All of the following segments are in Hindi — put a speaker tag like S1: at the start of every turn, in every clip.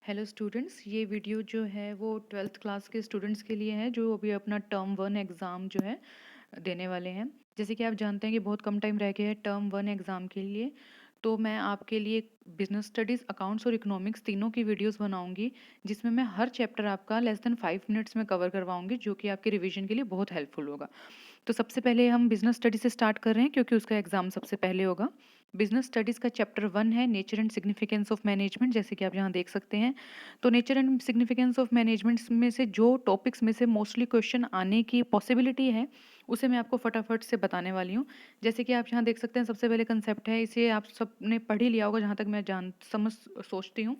S1: हेलो स्टूडेंट्स, ये वीडियो जो है वो 12th क्लास के स्टूडेंट्स के लिए है जो अभी अपना टर्म वन एग्ज़ाम जो है देने वाले हैं। जैसे कि आप जानते हैं कि बहुत कम टाइम रह गया है टर्म वन एग्ज़ाम के लिए। तो मैं आपके लिए बिजनेस स्टडीज़, अकाउंट्स और इकोनॉमिक्स तीनों की वीडियोस बनाऊंगी, जिसमें मैं हर चैप्टर आपका लेस देन 5 मिनट्स में कवर करवाऊंगी, जो कि आपके रिवीजन के लिए बहुत हेल्पफुल होगा। तो सबसे पहले हम बिजनेस स्टडी से स्टार्ट कर रहे हैं क्योंकि उसका एग्जाम सबसे पहले होगा। बिजनेस स्टडीज़ का चैप्टर वन है nature and significance of management, जैसे कि आप यहाँ देख सकते हैं। तो nature and significance of management में से जो टॉपिक्स में से मोस्टली क्वेश्चन आने की पॉसिबिलिटी है, उसे मैं आपको फटाफट से बताने वाली हूँ। जैसे कि आप यहाँ देख सकते हैं, सबसे पहले कंसेप्ट है, इसे आप सबने पढ़ ही लिया होगा जहाँ तक मैं जान समझ सोचती हूँ।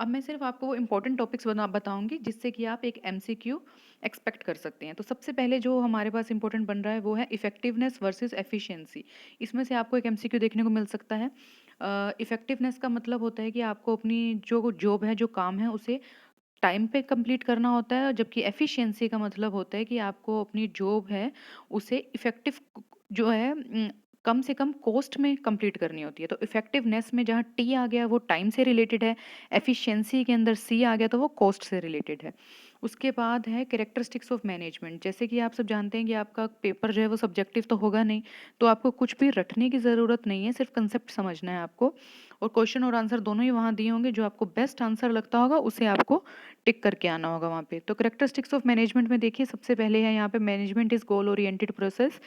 S1: अब मैं सिर्फ आपको वो इंपॉर्टेंट टॉपिक्स बताऊंगी जिससे कि आप एक एमसीक्यू एक्सपेक्ट कर सकते हैं। तो सबसे पहले जो हमारे पास इंपॉर्टेंट बन रहा है वो है इफेक्टिवनेस वर्सेस एफिशिएंसी। इसमें से आपको एक एमसीक्यू देखने को मिल सकता है। इफेक्टिवनेस का मतलब होता है कि आपको अपनी जो जॉब है, जो काम है, उसे टाइम पे कंप्लीट करना होता है, जबकि एफिशिएंसी का मतलब होता है कि आपको अपनी जॉब है उसे इफेक्टिव जो है कम से कम कॉस्ट में कंप्लीट करनी होती है। तो इफेक्टिवनेस में जहाँ टी आ गया वो टाइम से रिलेटेड है, एफिशिएंसी के अंदर सी आ गया तो वो कॉस्ट से रिलेटेड है। उसके बाद है कैरेक्टरिस्टिक्स ऑफ मैनेजमेंट। जैसे कि आप सब जानते हैं कि आपका पेपर जो है वो सब्जेक्टिव तो होगा नहीं, तो आपको कुछ भी रटने की ज़रूरत नहीं है, सिर्फ कंसेप्ट समझना है आपको। और क्वेश्चन और आंसर दोनों ही वहाँ दिए होंगे, जो आपको बेस्ट आंसर लगता होगा उसे आपको टिक करके आना होगा वहाँ पे। तो कैरेक्टरिस्टिक्स ऑफ मैनेजमेंट में देखिए, सबसे पहले है यहाँ पे management is goal oriented process.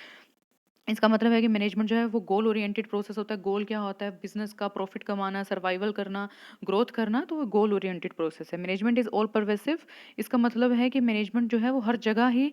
S1: इसका मतलब है कि मैनेजमेंट जो है वो गोल ओरिएंटेड प्रोसेस होता है। गोल क्या होता है? बिजनेस का प्रॉफिट कमाना, सर्वाइवल करना, ग्रोथ करना, तो वो गोल ओरिएंटेड प्रोसेस है। Management is all pervasive. इसका मतलब है कि मैनेजमेंट जो है वो हर जगह ही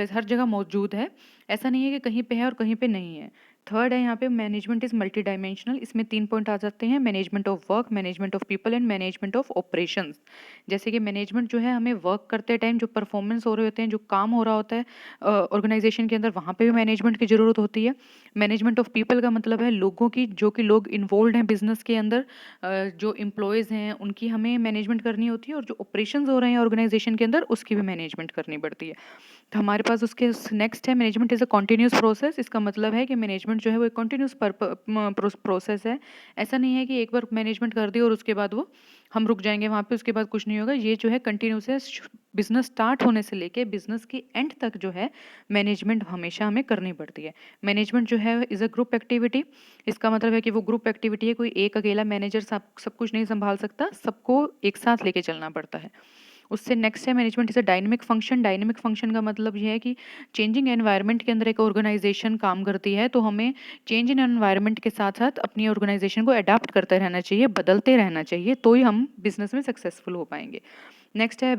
S1: हर जगह मौजूद है। ऐसा नहीं है कि कहीं पे है और कहीं पे नहीं है। थर्ड है यहाँ पे मैनेजमेंट इज मल्टी डायमेंशनल। इसमें 3 पॉइंट आ जाते हैं: management of work, management of people and management of operations. जैसे कि मैनेजमेंट जो है, हमें वर्क करते टाइम जो परफॉर्मेंस हो रहे होते हैं, जो काम हो रहा होता है ऑर्गेनाइजेशन के अंदर, वहाँ पे भी मैनेजमेंट की ज़रूरत होती है। मैनेजमेंट ऑफ पीपल का मतलब है लोगों की, जो कि लोग इन्वॉल्व हैं बिजनेस के अंदर, जो एम्प्लॉयज़ हैं उनकी हमें मैनेजमेंट करनी होती है, और जो ऑपरेशंस हो रहे हैं ऑर्गेनाइजेशन के अंदर उसकी भी मैनेजमेंट करनी पड़ती है। तो हमारे पास उसके नेक्स्ट है management is a continuous process. इसका मतलब है कि मैनेजमेंट जो है वो एक कॉन्टिन्यूस प्रोसेस है। ऐसा नहीं है कि एक बार मैनेजमेंट कर दी और उसके बाद वो हम रुक जाएंगे वहाँ पे, उसके बाद कुछ नहीं होगा। ये जो है कंटिन्यूस है, बिजनेस स्टार्ट होने से लेके बिजनेस की एंड तक जो है मैनेजमेंट हमेशा हमें करनी पड़ती है। मैनेजमेंट जो है इज़ अ ग्रुप एक्टिविटी। इसका मतलब है कि वो ग्रुप एक्टिविटी है, कोई एक अकेला मैनेजर सब कुछ नहीं संभाल सकता, सबको एक साथ लेके चलना पड़ता है। उससे नेक्स्ट है management is a dynamic function. Dynamic function का मतलब ये है कि चेंजिंग एनवायरनमेंट के अंदर एक ऑर्गेनाइजेशन काम करती है, तो हमें चेंज इन एनवायरनमेंट के साथ साथ अपनी ऑर्गेनाइजेशन को अडाप्ट करते रहना चाहिए, बदलते रहना चाहिए, तो ही हम बिजनेस में सक्सेसफुल हो पाएंगे। नेक्स्ट है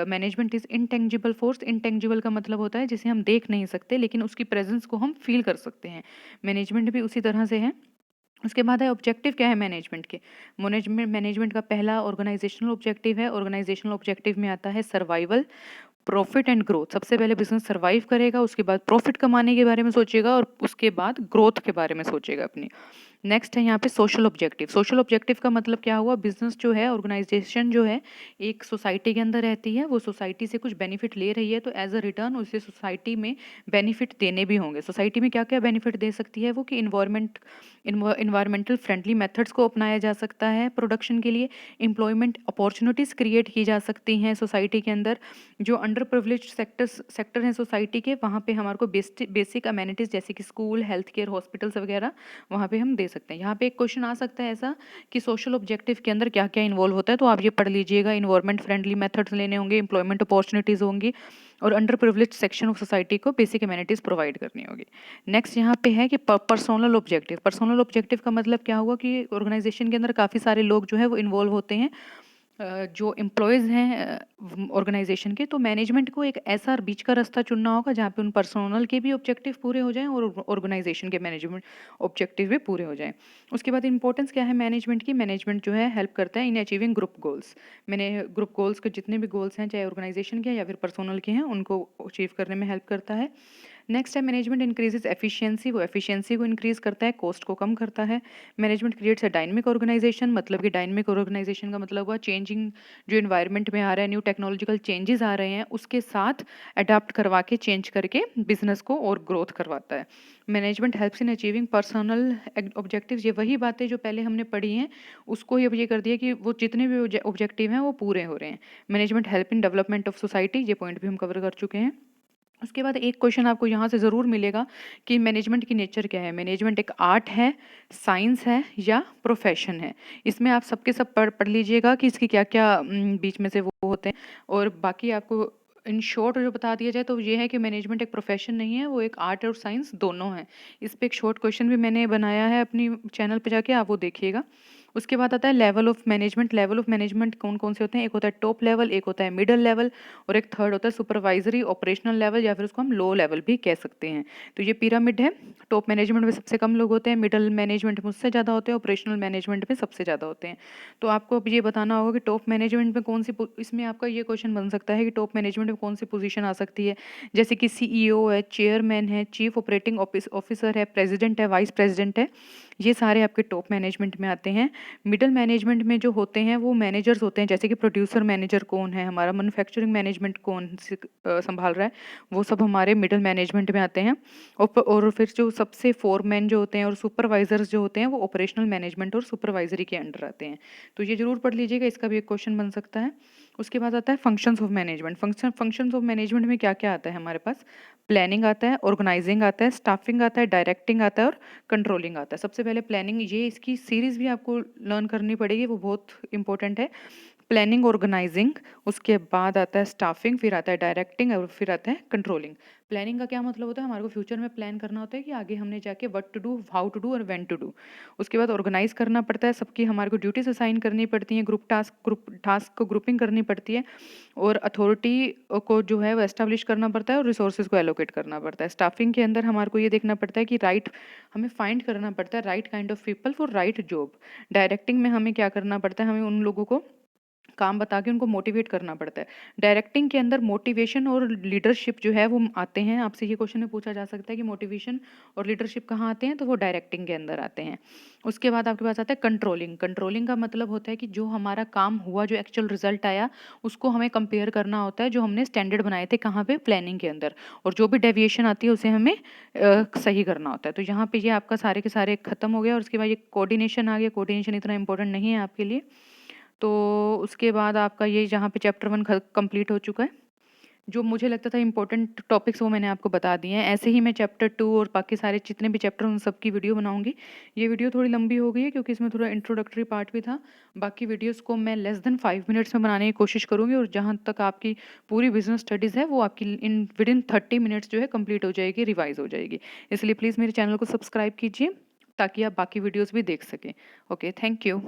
S1: management is intangible force. Intangible का मतलब होता है जिसे हम देख नहीं सकते लेकिन उसकी प्रेजेंस को हम फील कर सकते हैं। मैनेजमेंट भी उसी तरह से है। उसके बाद है ऑब्जेक्टिव क्या है मैनेजमेंट के। मैनेजमेंट का पहला ऑर्गेनाइजेशनल ऑब्जेक्टिव है। ऑर्गेनाइजेशनल ऑब्जेक्टिव में आता है सर्वाइवल, प्रॉफिट एंड ग्रोथ। सबसे पहले बिजनेस सर्वाइव करेगा, उसके बाद प्रॉफिट कमाने के बारे में सोचेगा, और उसके बाद ग्रोथ के बारे में सोचेगा अपनी। नेक्स्ट है यहाँ पे सोशल ऑब्जेक्टिव। सोशल ऑब्जेक्टिव का मतलब क्या हुआ? बिजनेस जो है, ऑर्गेनाइजेशन जो है, एक सोसाइटी के अंदर रहती है, वो सोसाइटी से कुछ बेनिफिट ले रही है, तो एज अ रिटर्न उसे सोसाइटी में बेनिफिट देने भी होंगे। सोसाइटी में क्या क्या बेनिफिट दे सकती है वो? कि इन्वायरमेंटल फ्रेंडली मेथड्स को अपनाया जा सकता है प्रोडक्शन के लिए, एम्प्लॉयमेंट अपॉर्चुनिटीज़ क्रिएट की जा सकती हैं सोसाइटी के अंदर, जो अंडर प्रिविलेज्ड सेक्टर हैं सोसाइटी के, वहाँ पे हमारे को बेसिक अमेनिटीज़ जैसे कि स्कूल, हेल्थ केयर, हॉस्पिटल्स वगैरह वहाँ पे हम दे सकते हैं। यहाँ पे एक क्वेश्चन आ सकता है ऐसा कि सोशल ऑब्जेक्टिव के अंदर क्या क्या इन्वॉल्व होता है, तो आप ये पढ़ लीजिएगा। इन्वायरमेंट फ्रेंडली मेथड्स लेने होंगे, एम्प्लॉयमेंट अपॉर्चुनिटीज़ होंगी, और under privileged section of society को बेसिक अमेनिटीज़ प्रोवाइड करनी होगी। नेक्स्ट यहाँ पे है कि पर्सोनल ऑब्जेक्टिव। पर्सोनल ऑब्जेक्टिव का मतलब क्या हुआ? कि ऑर्गेनाइजेशन के अंदर काफ़ी सारे लोग जो है वो इन्वॉल्व होते हैं, जो एम्प्लॉयज़ हैं ऑर्गेनाइजेशन के, तो मैनेजमेंट को एक ऐसा बीच का रास्ता चुनना होगा जहाँ पे उन पर्सनल के भी ऑब्जेक्टिव पूरे हो जाएं और ऑर्गेनाइजेशन के मैनेजमेंट ऑब्जेक्टिव भी पूरे हो जाएं। उसके बाद इंपॉर्टेंस क्या है मैनेजमेंट की? मैनेजमेंट जो है हेल्प करता है इन अचीविंग ग्रुप गोल्स। मैंने ग्रुप गोल्स के जितने भी गोल्स हैं, चाहे ऑर्गेनाइजेशन के हैं या फिर पर्सनल के हैं, उनको अचीव करने में हेल्प करता है। नेक्स्ट है मैनेजमेंट इंक्रीजेस एफिशिएंसी, वो एफिशिएंसी को इंक्रीज करता है, कॉस्ट को कम करता है। Management creates a dynamic organisation, मतलब कि डायनेमिक ऑर्गेनाइजेशन का मतलब हुआ चेंजिंग जो इन्वायरमेंट में आ रहा है, न्यू टेक्नोलॉजिकल चेंजेस आ रहे हैं, उसके साथ अडाप्ट करवा के चेंज करके बिजनेस को और ग्रोथ करवाता है। Management helps in achieving personal objectives, ये वही बातें जो पहले हमने पढ़ी हैं उसको अब ये कर दिया कि वो जितने भी ऑब्जेक्टिव हैं वो पूरे हो रहे हैं। Management help in development of society, ये पॉइंट भी हम कवर कर चुके हैं। उसके बाद एक क्वेश्चन आपको यहाँ से ज़रूर मिलेगा कि मैनेजमेंट की नेचर क्या है। मैनेजमेंट एक आर्ट है, साइंस है या प्रोफेशन है। इसमें आप सबके सब पढ़ लीजिएगा कि इसकी क्या क्या बीच में से वो होते हैं। और बाकी आपको इन शॉर्ट जो बता दिया जाए तो ये है कि मैनेजमेंट एक प्रोफेशन नहीं है, वो एक आर्ट और साइंस दोनों है। इस पे एक शॉर्ट क्वेश्चन भी मैंने बनाया है अपनी चैनल पे जाके, आप वो देखिएगा। उसके बाद आता है level of management. Level of management कौन कौन से होते हैं? एक होता है टॉप लेवल, एक होता है मिडल लेवल और एक थर्ड होता है सुपरवाइजरी ऑपरेशनल लेवल, या फिर उसको हम लो लेवल भी कह सकते हैं। तो ये पिरामिड है। टॉप मैनेजमेंट में सबसे कम लोग होते हैं, मिडल मैनेजमेंट में उससे ज़्यादा होते हैं, ऑपरेशनल मैनेजमेंट में सबसे ज़्यादा होते हैं। तो आपको अब ये बताना होगा कि टॉप मैनेजमेंट में कौन सी इसमें आपका ये क्वेश्चन बन सकता है कि टॉप मैनेजमेंट में कौन सी पोजीशन आ सकती है। जैसे कि सीईओ है, चेयरमैन है, चीफ ऑपरेटिंग ऑफिसर है, प्रेसिडेंट है, वाइस प्रेसिडेंट है, ये सारे आपके टॉप मैनेजमेंट में आते हैं। मिडल मैनेजमेंट में जो होते हैं वो मैनेजर्स होते हैं, जैसे कि प्रोड्यूसर मैनेजर कौन है, हमारा मैन्युफैक्चरिंग मैनेजमेंट कौन संभाल रहा है, वो सब हमारे मिडल मैनेजमेंट में आते हैं। और फिर जो सबसे फोरमैन जो होते हैं और सुपरवाइजर्स जो होते हैं वो ऑपरेशनल मैनेजमेंट और सुपरवाइजरी के अंडर आते हैं। तो ये जरूर पढ़ लीजिएगा, इसका भी एक क्वेश्चन बन सकता है। उसके बाद आता है functions of management. Functions of management में क्या क्या आता है हमारे पास? प्लानिंग आता है, ऑर्गेनाइजिंग आता है, स्टाफिंग आता है, डायरेक्टिंग आता है और कंट्रोलिंग आता है। सबसे पहले प्लानिंग, ये इसकी सीरीज भी आपको लर्न करनी पड़ेगी, वो बहुत इंपॉर्टेंट है। प्लानिंग, ऑर्गेनाइजिंग, उसके बाद आता है स्टाफिंग, फिर आता है डायरेक्टिंग और फिर आता है कंट्रोलिंग। प्लानिंग का क्या मतलब होता है? हमारे को फ्यूचर में प्लान करना होता है कि आगे हमने जाके what to do, how to do और व्हेन टू डू। उसके बाद ऑर्गेनाइज करना पड़ता है, सबकी हमारे को ड्यूटीज असाइन करनी पड़ती हैं, ग्रुप टास्क को ग्रुपिंग करनी पड़ती है और अथॉरिटी को जो है वो एस्टेब्लिश करना पड़ता है और रिसोर्सेज को एलोकेट करना पड़ता है। स्टाफिंग के अंदर हमारे को ये देखना पड़ता है कि हमें फाइंड करना पड़ता है right kind of people for right job. Directing में हमें क्या करना पड़ता है? हमें उन लोगों को काम बता के उनको मोटिवेट करना पड़ता है। डायरेक्टिंग के अंदर मोटिवेशन और लीडरशिप जो है वो आते हैं। आपसे ये क्वेश्चन में पूछा जा सकता है कि मोटिवेशन और लीडरशिप कहाँ आते हैं, तो वो डायरेक्टिंग के अंदर आते हैं। उसके बाद आपके पास आता है कंट्रोलिंग। कंट्रोलिंग का मतलब होता है कि जो हमारा काम हुआ, जो एक्चुअल रिजल्ट आया, उसको हमें कंपेयर करना होता है जो हमने स्टैंडर्ड बनाए थे कहाँ पे, प्लानिंग के अंदर, और जो भी डेविएशन आती है उसे हमें सही करना होता है। तो यहाँ पे ये आपका सारे के सारे खत्म हो गया और उसके बाद ये कोऑर्डिनेशन आ गया। कोऑर्डिनेशन इतना इंपॉर्टेंट नहीं है आपके लिए। तो उसके बाद आपका ये जहाँ पे चैप्टर 1 कंप्लीट हो चुका है। जो मुझे लगता था इंपॉर्टेंट टॉपिक्स वो मैंने आपको बता दिए हैं। ऐसे ही मैं चैप्टर 2 और बाकी सारे जितने भी चैप्टर उन सब की वीडियो बनाऊंगी। ये वीडियो थोड़ी लंबी हो गई है क्योंकि इसमें थोड़ा इंट्रोडक्टरी पार्ट भी था। बाकी वीडियोस को मैं लेस देन 5 मिनट्स में बनाने की कोशिश करूंगी और जहाँ तक आपकी पूरी बिजनेस स्टडीज़ है वो आपकी विद इन 30 मिनट्स जो है कंप्लीट हो जाएगी, रिवाइज हो जाएगी। इसलिए प्लीज़ मेरे चैनल को सब्सक्राइब कीजिए ताकि आप बाकी वीडियोज़ भी देख सकें। Okay, thank you.